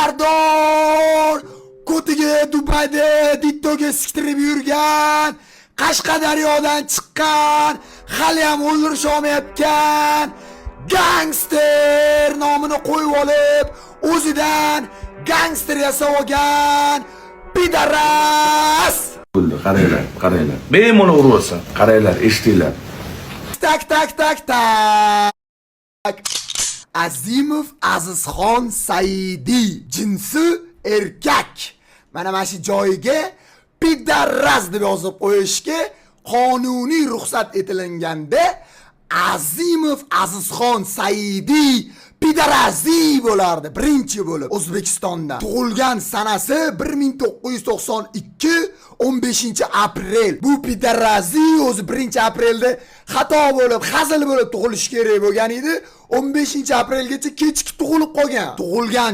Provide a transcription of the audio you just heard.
Sardor ko'tiga Dubayda dittoga siktirib yurgan, Qashqadaryodan chiqqan, hali ham o'ldirish olmayotgan gangster nomini qo'yib olib, o'zidan gangster yasab olgan pidaras. Qaranglar. Bemalol uraversan. Qaranglar, eshitinglar. Tak. Azimov Azizxon Saidi, jinsi erkak. Mana shu joyiga pidaras deb yozib qo'yishga qonuniy ruxsat etilganda Azimov Azizxon Saidi pidarazi bo'lardi birinchi bo'lib O'zbekistonda. Tug'ilgan sanasi 1992 15-aprel. Bu pidarazi o'zi 1-aprelda xato bo'lib, hazil bo'lib tug'ilishi kerak bo'lgan edi. 15-aprelgacha kechikib tug'ilib qolgan. Tug'ilgan